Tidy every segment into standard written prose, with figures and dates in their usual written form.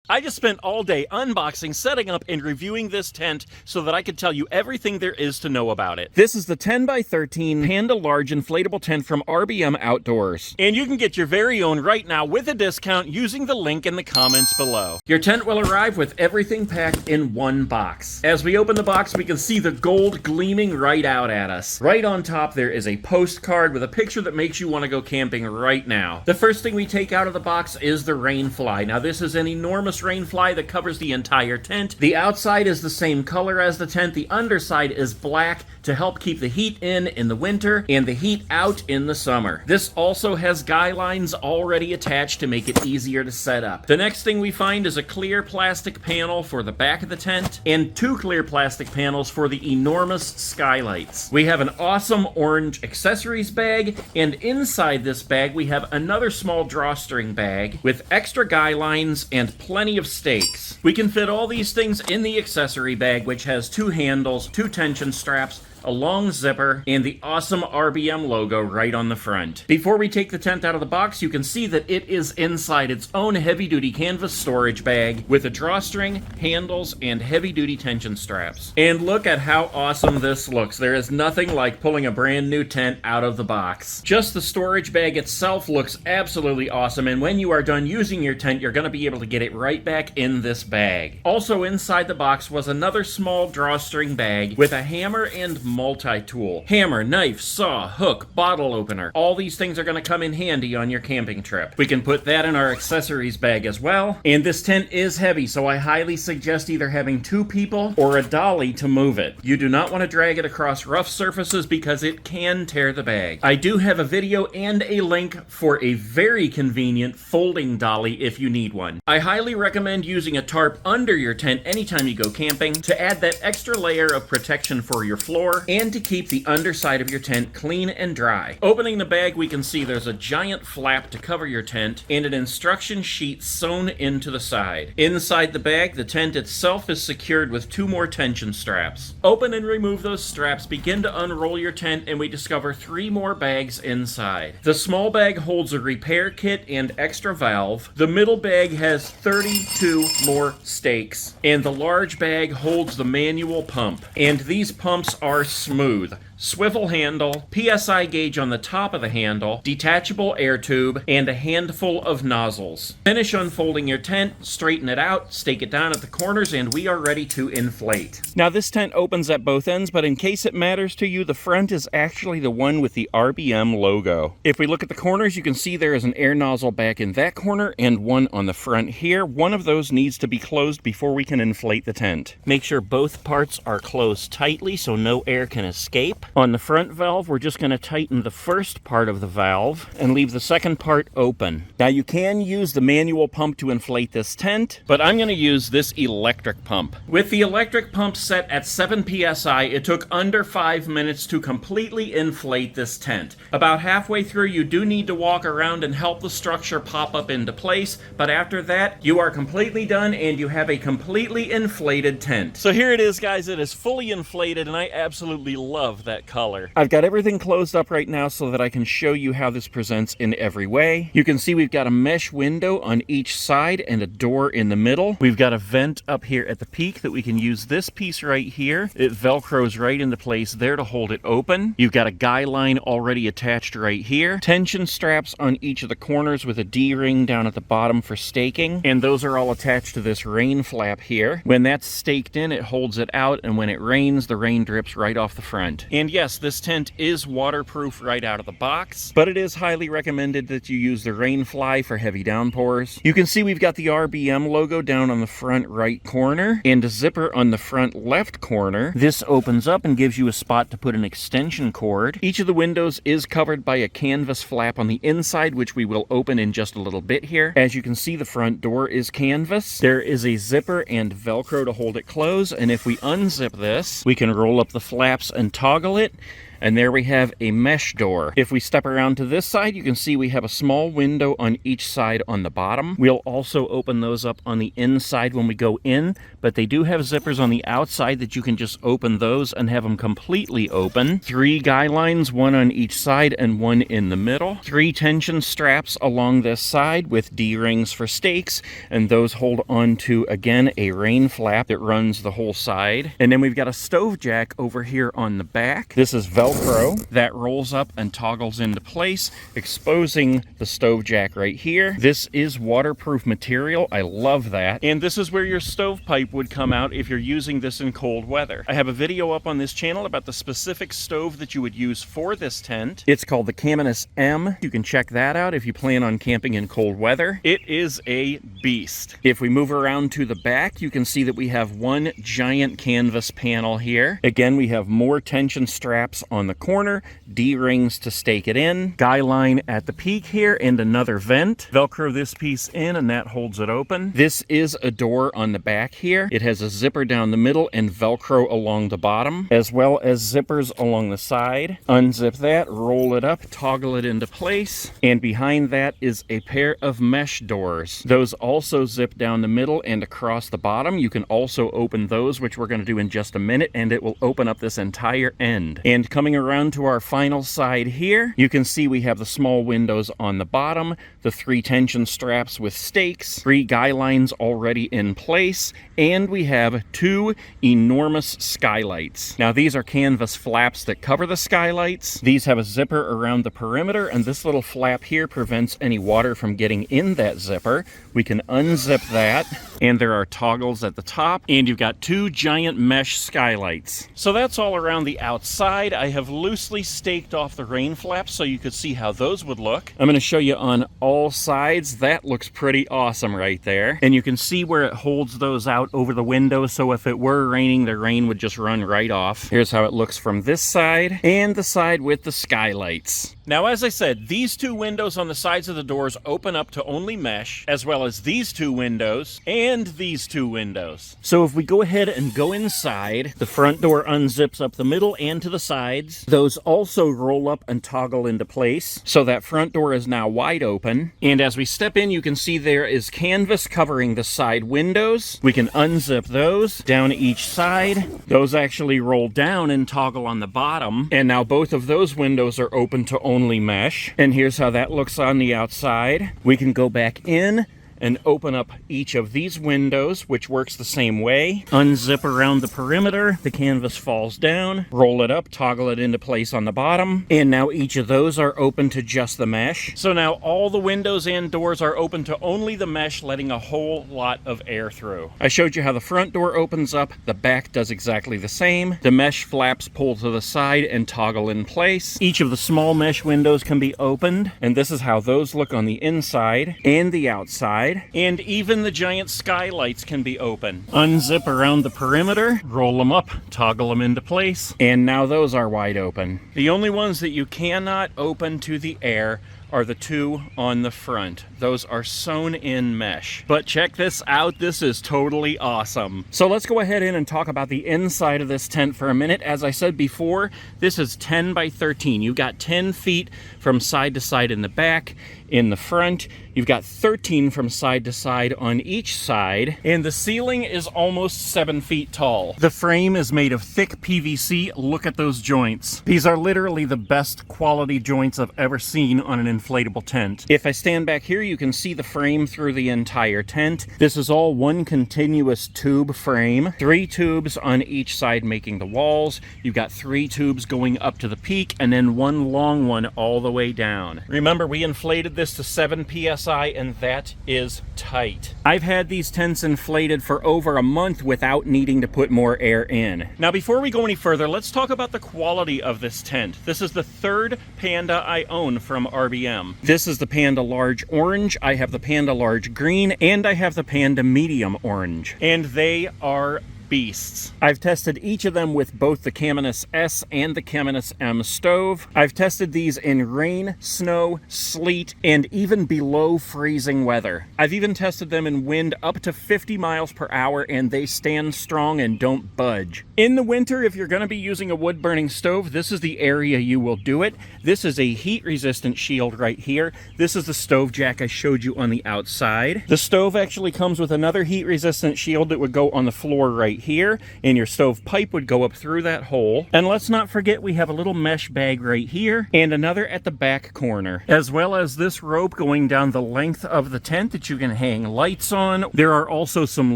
I just spent all day unboxing, setting up, and reviewing this tent so that I could tell you everything there is to know about it. This is the 10x13 Panda Large Inflatable Tent from RBM Outdoors. And you can get your very own right now with a discount using the link in the comments below. Your tent will arrive with everything packed in one box. As we open the box, we can see the gold gleaming right out at us. Right on top there is a postcard with a picture that makes you want to go camping right now. The first thing we take out of the box is the rainfly. Now this is an enormous rainfly that covers the entire tent. The outside is the same color as the tent. The underside is black to help keep the heat in the winter and the heat out in the summer. This also has guy lines already attached to make it easier to set up. The next thing we find is a clear plastic panel for the back of the tent and two clear plastic panels for the enormous skylights. We have an awesome orange accessories bag, and inside this bag we have another small drawstring bag with extra guy lines and plenty of stakes. We can fit all these things in the accessory bag, which has two handles, two tension straps, a long zipper, and the awesome RBM logo right on the front. Before we take the tent out of the box, you can see that it is inside its own heavy-duty canvas storage bag with a drawstring, handles, and heavy-duty tension straps. And look at how awesome this looks. There is nothing like pulling a brand new tent out of the box. Just the storage bag itself looks absolutely awesome, and when you are done using your tent, you're going to be able to get it right back in this bag. Also inside the box was another small drawstring bag with a hammer and multi-tool. Hammer, knife, saw, hook, bottle opener. All these things are going to come in handy on your camping trip. We can put that in our accessories bag as well. And this tent is heavy, so I highly suggest either having two people or a dolly to move it. You do not want to drag it across rough surfaces because it can tear the bag. I do have a video and a link for a very convenient folding dolly if you need one. I highly recommend using a tarp under your tent anytime you go camping to add that extra layer of protection for your floor and to keep the underside of your tent clean and dry. Opening the bag, we can see there's a giant flap to cover your tent and an instruction sheet sewn into the side. Inside the bag, the tent itself is secured with two more tension straps. Open and remove those straps, begin to unroll your tent, and we discover three more bags inside. The small bag holds a repair kit and extra valve. The middle bag has 32 more stakes, and the large bag holds the manual pump. And these pumps are smooth. Swivel handle, PSI gauge on the top of the handle, detachable air tube, and a handful of nozzles. Finish unfolding your tent, straighten it out, stake it down at the corners, and we are ready to inflate. Now this tent opens at both ends, but in case it matters to you, the front is actually the one with the RBM logo. If we look at the corners, you can see there is an air nozzle back in that corner and one on the front here. One of those needs to be closed before we can inflate the tent. Make sure both parts are closed tightly so no air can escape. On the front valve, we're just going to tighten the first part of the valve and leave the second part open. Now you can use the manual pump to inflate this tent, but I'm going to use this electric pump. With the electric pump set at 7 psi, it took under 5 minutes to completely inflate this tent. About halfway through, you do need to walk around and help the structure pop up into place, but after that, you are completely done and you have a completely inflated tent. So here it is, guys. It is fully inflated, and I absolutely love that color. I've got everything closed up right now so that I can show you how this presents in every way. You can see we've got a mesh window on each side and a door in the middle. We've got a vent up here at the peak that we can use this piece right here. It velcros right into place there to hold it open. You've got a guy line already attached right here. Tension straps on each of the corners with a D-ring down at the bottom for staking. And those are all attached to this rain flap here. When that's staked in, it holds it out, and when it rains, the rain drips right off the front. And yes, this tent is waterproof right out of the box, but it is highly recommended that you use the rainfly for heavy downpours. You can see we've got the RBM logo down on the front right corner and a zipper on the front left corner. This opens up and gives you a spot to put an extension cord. Each of the windows is covered by a canvas flap on the inside, which we will open in just a little bit here. As you can see, the front door is canvas. There is a zipper and Velcro to hold it closed, and if we unzip this, we can roll up the flaps and toggle it. And there we have a mesh door. If we step around to this side, you can see we have a small window on each side on the bottom. We'll also open those up on the inside when we go in, but they do have zippers on the outside that you can just open those and have them completely open. 3 guy lines, 1 on each side and 1 in the middle. 3 tension straps along this side with D-rings for stakes, and those hold on to, again, a rain flap that runs the whole side. And then we've got a stove jack over here on the back. This is Velcro that rolls up and toggles into place, exposing the stove jack right here. This is waterproof material. I love that. And this is where your stovepipe would come out if you're using this in cold weather. I have a video up on this channel about the specific stove that you would use for this tent. It's called the Caminus M. You can check that out if you plan on camping in cold weather. It is a beast. If we move around to the back, you can see that we have one giant canvas panel here. Again, we have more tension straps on the corner, D-rings to stake it in, guy line at the peak here, and another vent. Velcro this piece in and that holds it open. This is a door on the back here. It has a zipper down the middle and Velcro along the bottom, as well as zippers along the side. Unzip that, roll it up, toggle it into place, and behind that is a pair of mesh doors. Those also zip down the middle and across the bottom. You can also open those, which we're going to do in just a minute, and it will open up this entire end. And coming around to our final side here, you can see we have the small windows on the bottom, the 3 tension straps with stakes, 3 guy lines already in place, and we have 2 enormous skylights. Now these are canvas flaps that cover the skylights. These have a zipper around the perimeter, and this little flap here prevents any water from getting in that zipper. We can unzip that, and there are toggles at the top, and you've got 2 giant mesh skylights. So that's all around the outside. I have loosely staked off the rain flaps so you could see how those would look. I'm going to show you on all sides. That looks pretty awesome right there. And you can see where it holds those out over the window, so if it were raining, the rain would just run right off. Here's how it looks from this side, and the side with the skylights. Now, as I said, these 2 windows on the sides of the doors open up to only mesh, as well as these 2 windows and these 2 windows. So if we go ahead and go inside, the front door unzips up the middle and to the sides. Those also roll up and toggle into place, so that front door is now wide open. And as we step in, you can see there is canvas covering the side windows. We can unzip those down each side. Those actually roll down and toggle on the bottom. And now both of those windows are open to only mesh. And here's how that looks on the outside. We can go back in and open up each of these windows, which works the same way. Unzip around the perimeter, the canvas falls down, roll it up, toggle it into place on the bottom, and now each of those are open to just the mesh. So now all the windows and doors are open to only the mesh, letting a whole lot of air through. I showed you how the front door opens up, the back does exactly the same. The mesh flaps pull to the side and toggle in place. Each of the small mesh windows can be opened, and this is how those look on the inside and the outside. And even the giant skylights can be open. Unzip around the perimeter, roll them up, toggle them into place, and now those are wide open. The only ones that you cannot open to the air are the 2 on the front. Those are sewn in mesh. But check this out, this is totally awesome. So let's go ahead in and talk about the inside of this tent for a minute. As I said before, this is 10 by 13. You've got 10 feet from side to side in the back. In the front, you've got 13 from side to side on each side, and the ceiling is almost 7 feet tall. The frame is made of thick PVC. Look at those joints. These are literally the best quality joints I've ever seen on an inflatable tent. If I stand back here, you can see the frame through the entire tent. This is all one continuous tube frame. 3 tubes on each side making the walls. You've got 3 tubes going up to the peak, and then 1 long one all the way down. Remember, we inflated this to 7 psi, and that is tight. I've had these tents inflated for over a month without needing to put more air in. Now, before we go any further, let's talk about the quality of this tent. This is the 3rd Panda I own from RBM. This is the Panda Large Orange, I have the Panda Large Green, and I have the Panda Medium Orange. And they are beasts. I've tested each of them with both the Caminus S and the Caminus M stove. I've tested these in rain, snow, sleet, and even below freezing weather. I've even tested them in wind up to 50 miles per hour, and they stand strong and don't budge. In the winter, if you're going to be using a wood-burning stove, this is the area you will do it. This is a heat-resistant shield right here. This is the stove jack I showed you on the outside. The stove actually comes with another heat-resistant shield that would go on the floor right here, and your stove pipe would go up through that hole. And let's not forget we have a little mesh bag right here and another at the back corner, as well as this rope going down the length of the tent that you can hang lights on. There are also some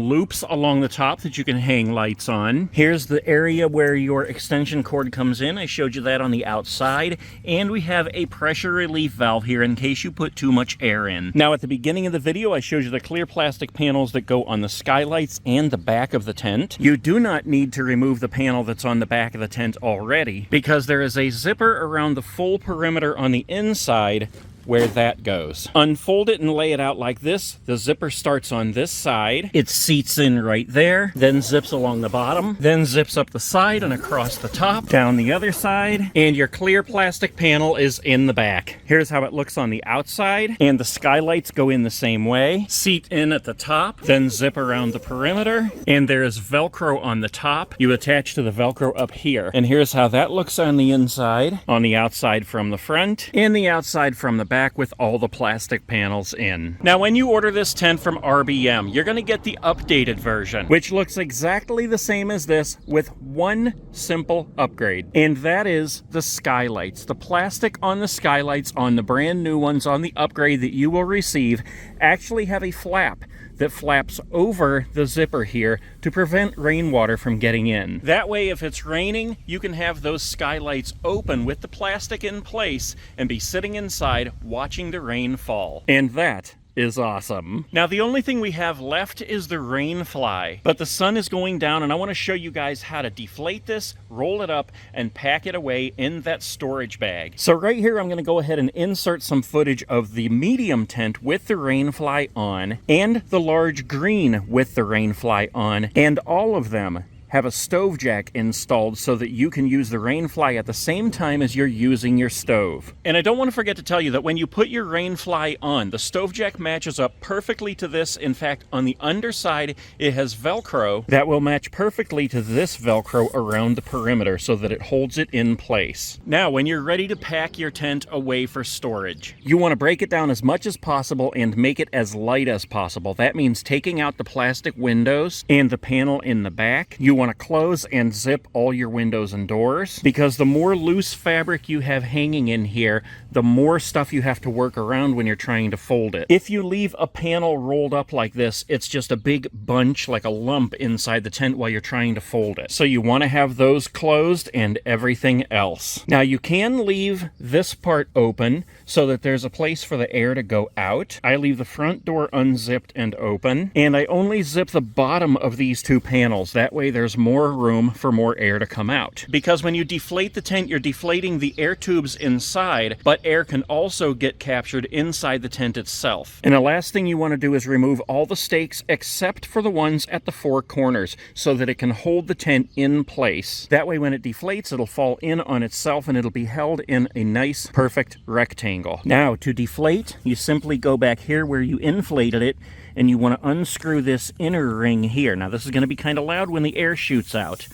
loops along the top that you can hang lights on. Here's the area where your extension cord comes in. I showed you that on the outside, and we have a pressure relief valve here in case you put too much air in. Now, at the beginning of the video, I showed you the clear plastic panels that go on the skylights and the back of the tent. You do not need to remove the panel that's on the back of the tent already, because there is a zipper around the full perimeter on the inside where that goes. Unfold it and lay it out like this. The zipper starts on this side. It seats in right there, then zips along the bottom, then zips up the side and across the top, down the other side, and your clear plastic panel is in the back. Here's how it looks on the outside, and the skylights go in the same way. Seat in at the top, then zip around the perimeter, and there is Velcro on the top. You attach to the Velcro up here, and here's how that looks on the inside, on the outside from the front, and the outside from the back with all the plastic panels in. Now, when you order this tent from RBM, you're going to get the updated version, which looks exactly the same as this with one simple upgrade, and that is the skylights. The plastic on the skylights on the brand new ones on the upgrade that you will receive actually have a flap that flaps over the zipper here to prevent rainwater from getting in. That way, if it's raining, you can have those skylights open with the plastic in place and be sitting inside watching the rain fall. And that is awesome. Now, the only thing we have left is the rainfly, but the sun is going down, and I want to show you guys how to deflate this, roll it up, and pack it away in that storage bag. So right here, I'm going to go ahead and insert some footage of the medium tent with the rainfly on, and the large green with the rainfly on, and all of them have a stove jack installed so that you can use the rainfly at the same time as you're using your stove. And I don't want to forget to tell you that when you put your rainfly on, the stove jack matches up perfectly to this. In fact, on the underside, it has Velcro that will match perfectly to this Velcro around the perimeter so that it holds it in place. Now, when you're ready to pack your tent away for storage, you want to break it down as much as possible and make it as light as possible. That means taking out the plastic windows and the panel in the back. You want to close and zip all your windows and doors, because the more loose fabric you have hanging in here, the more stuff you have to work around when you're trying to fold it. If you leave a panel rolled up like this, it's just a big bunch, like a lump inside the tent while you're trying to fold it. So you want to have those closed and everything else. Now, you can leave this part open so that there's a place for the air to go out. I leave the front door unzipped and open, and I only zip the bottom of these two panels. That way there's more room for more air to come out. Because when you deflate the tent, you're deflating the air tubes inside, but air can also get captured inside the tent itself. And the last thing you want to do is remove all the stakes except for the ones at the four corners so that it can hold the tent in place. That way when it deflates, it'll fall in on itself and it'll be held in a nice, perfect rectangle. Now, to deflate, you simply go back here where you inflated it, and you want to unscrew this inner ring here. Now, this is going to be kind of loud when the air shoots out.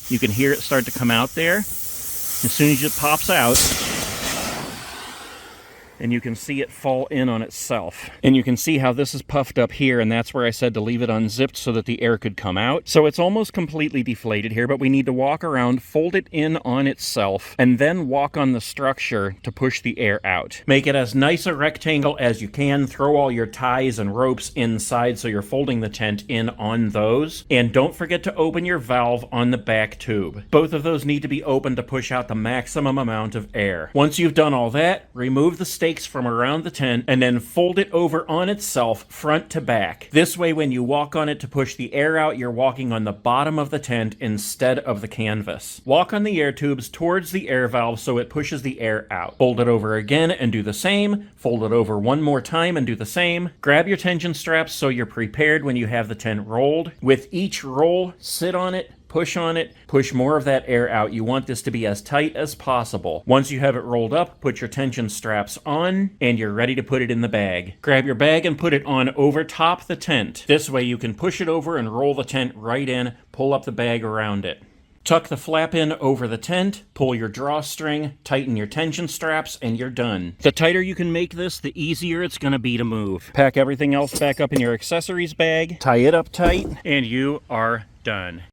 You can hear it start to come out there. As soon as it pops out, and you can see it fall in on itself. And you can see how this is puffed up here, and that's where I said to leave it unzipped so that the air could come out. So it's almost completely deflated here, but we need to walk around, fold it in on itself, and then walk on the structure to push the air out. Make it as nice a rectangle as you can. Throw all your ties and ropes inside so you're folding the tent in on those. And don't forget to open your valve on the back tube. Both of those need to be open to push out the maximum amount of air. Once you've done all that, remove the stakes from around the tent and then fold it over on itself front to back. This way, when you walk on it to push the air out, you're walking on the bottom of the tent instead of the canvas. Walk on the air tubes towards the air valve so it pushes the air out. Fold it over again and do the same. Fold it over one more time and do the same. Grab your tension straps so you're prepared when you have the tent rolled. With each roll, sit on it, push more of that air out. You want this to be as tight as possible. Once you have it rolled up, put your tension straps on, and you're ready to put it in the bag. Grab your bag and put it on over top the tent. This way you can push it over and roll the tent right in, pull up the bag around it. Tuck the flap in over the tent, pull your drawstring, tighten your tension straps, and you're done. The tighter you can make this, the easier it's going to be to move. Pack everything else back up in your accessories bag, tie it up tight, and you are done.